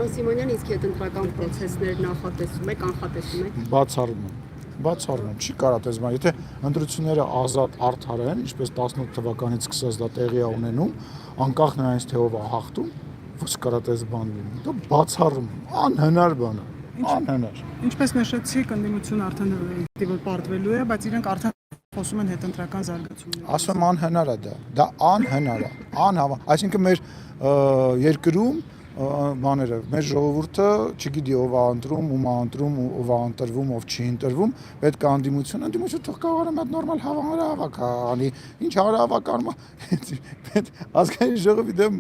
Պարոն Սիմոնյան, իսկ հետընտրական process-ներ նախատեսում եք, կանխատեսում եք։ Բացառում եմ, չի կարա դες բան, եթե ընտրությունները ազատ արդար են, ինչպես 18 թվականից սկսած դա տեղի է ունենում, անկախ նրանից թե ով է հաղթում, ոչ կարա դες բան լինի։ Դա բացառում եմ, անհնար բան է, անհնար։ Ինչպես նշեցիք, ընդդիմությունը արդեն դեպի պարտվելու է, բայց իրենք արդեն խոսում են հետընտրական զարգացումներ։ Ասում եմ անհնար է դա անհնար է, այսինքն մեր երկրում բաները, մեր ժողովուրդը չգիտի ով է ընտրում, ում է ընտրում, ով է ընտրվում, ով չի ընտրվում, պետք է ընդդիմություն թող կարողանա մի հատ նորմալ հանրահավաք անի, ինչ հանրահավաք անում, ազգային ժողովի դեմ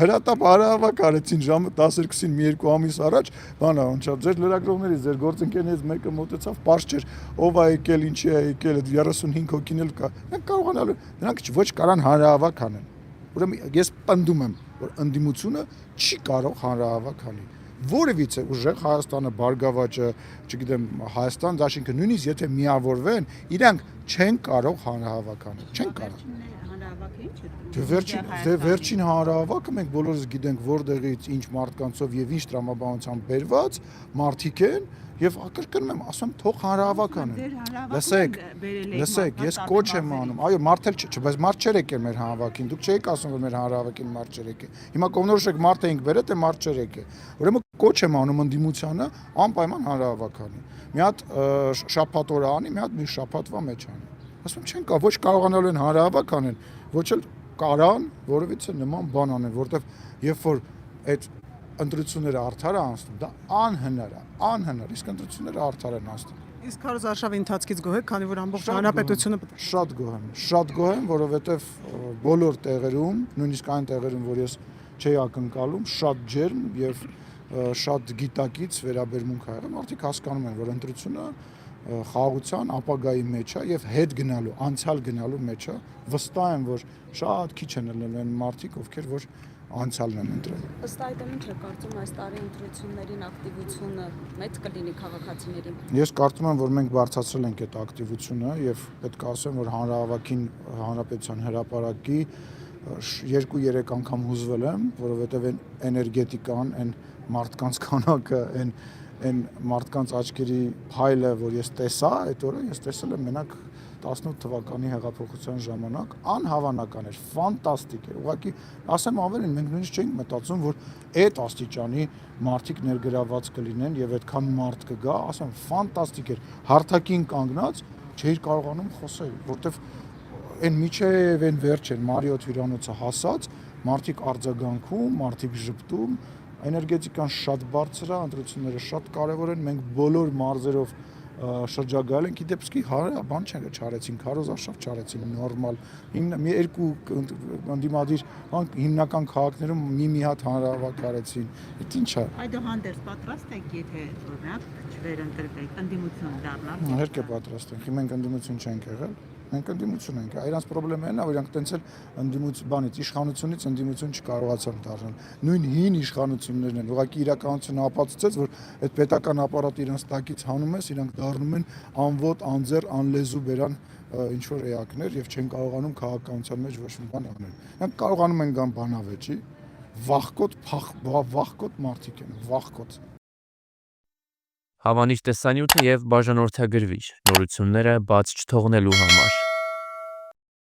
հրատապ հանրահավաք արեցին ժամը 12-ին մի երկու ամիս առաջ, բանա ոնց ձեր լրագրողներից, ձեր գործընկերներից մեկը մոտեցավ, պարզ չէր, ով է եկել, ինչի է եկել, 35 հոգին էլ կա, մենք կարողանալու, նրանք ոչ կարան հանրահավաք անեն։ Ուրեմն ես պնդում եմ, որ ընդդիմությունը չի կարող հանրահավաք անի։ Որևիցե ուժեղ Հայաստանը, Բարգավաճը, չգիտեմ, Հայաստան, դաշինքը նույնիսկ եթե միավորվեն, իրանք չեն կարող հանրահավաք անել, չեն կարող։ Վերջին հանրահավաքը մենք բոլորս գիտենք որտեղից, ինչ մարդկանցով եւ ինչ տրամաբանությամբ բերված մարդիկ են եւ կրկնում եմ, ասում թող հանրահավաք անեն։ Լսեք, ես կոչ եմ անում։ Այո, մարդ էլ չէ, բայց մարդ չէր եկել մեր հանրահավաքին։ Դուք չէիք ասում, որ մեր հանրահավաքին մարդ չէր եկել։ Հիմա կողնորոշեք մարդ էինք բերել, թե մարդ չէր եկել։ Ուրեմն կոչ եմ անում ընդդիմությանը անպայման հանրահավաք անի։ Մի հատ շաբաթ օրը անի, մի հատ մի շաբաթվա մեջ անի։ Ասում չեն կա, ոչ կարողանալու են հանրահավաք անեն, ոչ էլ կարան որևիցե նման բան անեն, որտեվ երբ որ այդ ընտրությունները արդար անցնում, դա անհնար է, իսկ ընտրությունները արդար են անցնում։ Իսկ քարոզարշավի ընթացքից գոհ եք, քանի որ ամբողջ հանրապետությունը Շատ գոհ եմ, որովհետև բոլոր տեղերում, նույնիսկ այն տեղերում, որ ես չէի ակնկալում, շատ ջերմ եւ շատ գիտակից վերաբերմունք ա եղել, մարդիկ հասկանում են, որ ընտրությունը խաղաղության ապագայի մեջ է եւ հետ գնալու, անցյալ գնալու մեջ է, վստահ եմ, որ շատ քիչ են ելնելու են մարդիկ, ովքեր որ անցյալն են ընտրել։ Ըստ այդմ ինչ է կարծում այս տարի ընտրություններին ակտիվությունը մեծ կլինի քաղաքացիների։ Ես կարծում եմ, որ մենք բարձրացրել ենք այդ ակտիվությունը եւ պետք է ասեմ, որ հանրահավաքին հանրապետության հրապարակի 2-3 անգամ հուզվել եմ, որովհետեւ այն էներգետիկան, այն մարդկանց քանակը, այն մարդկանց աչքերի փայլը, որ ես տեսա, այդ օրը ես տեսել եմ մենակ 18 թվականի հեղափոխության ժամանակ, անհավանական էր, ֆանտաստիկ էր։ Ուղղակի ասեմ ավելին, մենք նույնիսկ չէինք մտածում, որ այդ աստիճանի մարդիկ ներգրավված կլինեն եւ այդքան մարդ կգա, ասեմ ֆանտաստիկ էր։ Հարթակին կանգնած չէի կարողանում խոսել, որտեվ այն միջև այն վերջին Մարիոթ հյուրանոցը հասած, մարդիկ արձագանքում, մարդիկ ժպտում, էներգետիկան շատ բարձր է, ընտրությունները շատ կարևոր են, մենք բոլոր մարզերով շրջագայել ենք, իդեպսկի բան չարեցին, քարոզարշավ չարեցին, նորմալ, մի երկու ընդդիմադիր հիմնական քաղաքներում մի հատ հանրահավաք արեցին, այդ ինչ է։ Այդուհանդերձ պատրաստ եք, եթե օրինակ չվերընտրվեք, ընդդիմություն դառնալ։ Իհարկե պատրաստ ենք, մենք ընդդիմություն չենք եղել, մենք ընդդիմություն ենք, իրանց խնդրեմն է, որ իրանք տենց էլ ընդդիմությունից, իշխանությունից ընդդիմություն չկարողացան դառնալ։ Նույն հին իշխանություններն են, ուղղակի իրականությունը ապացուցեց, որ այդ պետական ապարատը իրանց տակից հանում ես, իրանք դառնում են անվոտ, անձեռ, անլեզու բերան ինչ որ էակներ եւ չեն կարողանում քաղաքականության մեջ ոչ մի բան անել։ Իրանք կարողանում են գան բանավեճի, վախկոտ մարդիկ են, վախկոտ։ Հավանիչ տեսանյութը եւ բաժանորդագրվիչ նորությունները բաց չթողնելու համար